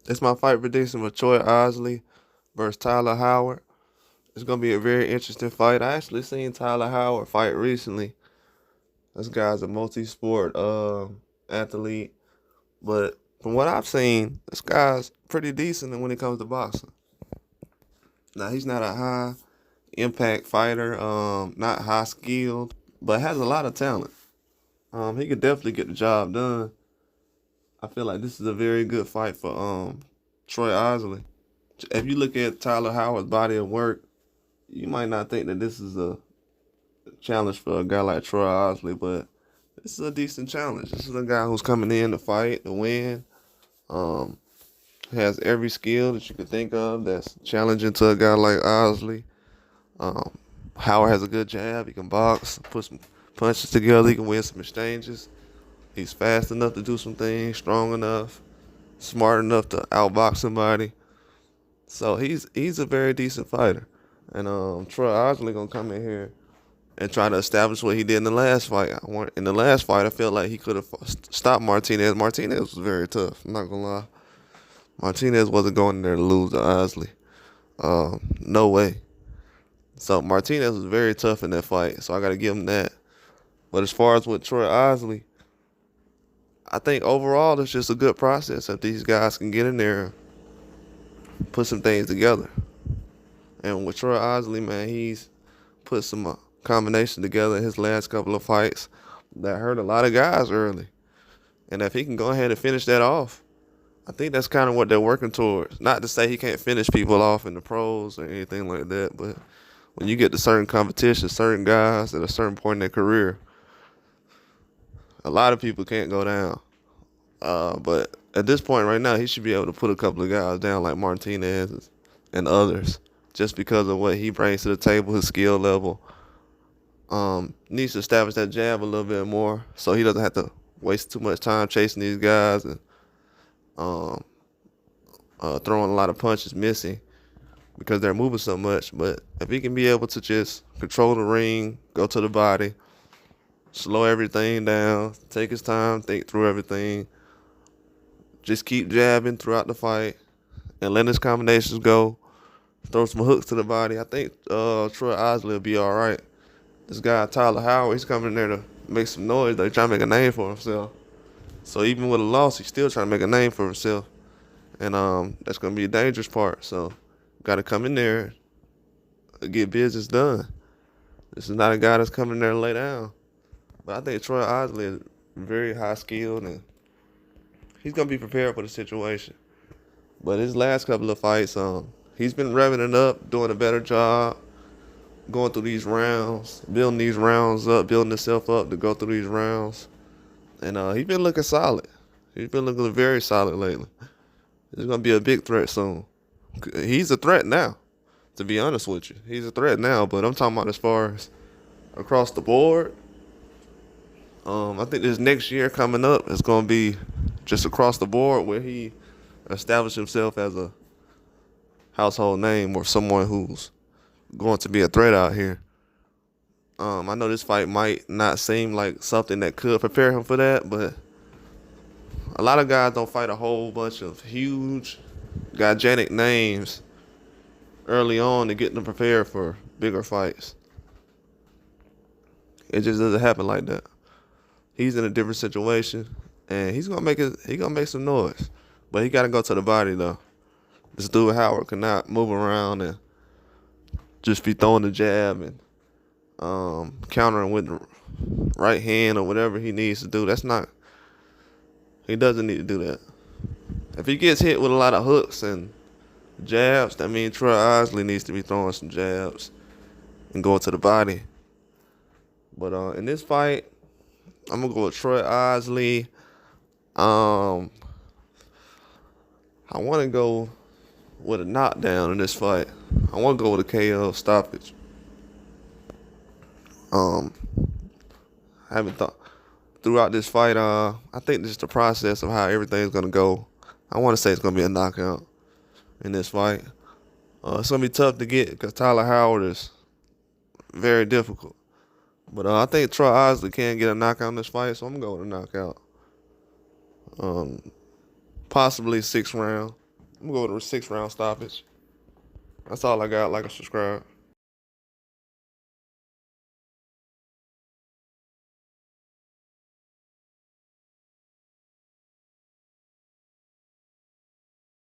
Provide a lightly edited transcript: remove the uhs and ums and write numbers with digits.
It's my fight prediction with Troy Isley versus Tyler Howard. It's gonna be a very interesting fight. I actually seen Tyler Howard fight recently. This guy's a multi-sport athlete, but from what I've seen, this guy's pretty decent when it comes to boxing. Now he's not a high impact fighter, not high skilled, but has a lot of talent. He could definitely get the job done. I feel like this is a very good fight for Troy Isley. If you look at Tyler Howard's body of work, you might not think that this is a challenge for a guy like Troy Isley, but this is a decent challenge. This is a guy who's coming in to fight, to win. Um, has every skill that you could think of that's challenging to a guy like Isley. Um, Howard has a good jab. He can box, put some punches together. He can win some exchanges. He's fast enough to do some things, strong enough, smart enough to outbox somebody. So he's a very decent fighter. And Troy Isley gonna come in here and try to establish what he did in the last fight. In the last fight, I felt like he could have stopped Martinez. Martinez was very tough. I'm not gonna lie. Martinez wasn't going in there to lose to Isley. No way. So Martinez was very tough in that fight. So I got to give him that. But as far as with Troy Isley, I think overall it's just a good process if these guys can get in there and put some things together. And with Troy Isley, man, he's put some combination together in his last couple of fights that hurt a lot of guys early. And if he can go ahead and finish that off, I think that's kind of what they're working towards. Not to say he can't finish people off in the pros or anything like that, but when you get to certain competitions, certain guys at a certain point in their career, a lot of people can't go down. But at this point right now, he should be able to put a couple of guys down like Martinez and others just because of what he brings to the table, his skill level. Needs to establish that jab a little bit more so he doesn't have to waste too much time chasing these guys and um, throwing a lot of punches missing because they're moving so much. But if he can be able to just control the ring, go to the body, slow everything down, take his time, think through everything, just keep jabbing throughout the fight and let his combinations go, throw some hooks to the body, I think Troy Isley will be all right. This guy, Tyler Howard, he's coming in there to make some noise. They're trying to make a name for himself. So even with a loss, he's still trying to make a name for himself. And that's going to be a dangerous part. So got to come in there and get business done. This is not a guy that's coming in there to lay down. But I think Troy Isley is very high skilled and he's going to be prepared for the situation. But his last couple of fights, he's been revving it up, doing a better job, going through these rounds, building these rounds up, building himself up to go through these rounds. And he's been looking solid. He's been looking very solid lately. He's going to be a big threat soon. He's a threat now, to be honest with you. He's a threat now, but I'm talking about as far as across the board. I think this next year coming up is going to be just across the board where he established himself as a household name or someone who's going to be a threat out here. I know this fight might not seem like something that could prepare him for that, but a lot of guys don't fight a whole bunch of huge, gigantic names early on to get them prepared for bigger fights. It just doesn't happen like that. He's in a different situation, and he's gonna make it. He gonna make some noise, but he gotta go to the body though. This dude Howard cannot move around and just be throwing the jab and countering with the right hand or whatever he needs to do. That's not. He doesn't need to do that. If he gets hit with a lot of hooks and jabs, that means Troy Isley needs to be throwing some jabs and going to the body. But in this fight, I'm gonna go with Troy Isley. I want to go with a knockdown in this fight. I want to go with a KO stoppage. I haven't thought throughout this fight. I think just the process of how everything's gonna go. I want to say it's gonna be a knockout in this fight. It's gonna be tough to get because Tyler Howard is very difficult. But I think Troy Isley can get a knockout in this fight, so I'm gonna go with a knockout. Possibly 6th round. I'm gonna go to a 6 round stoppage. That's all I got. Like and subscribe.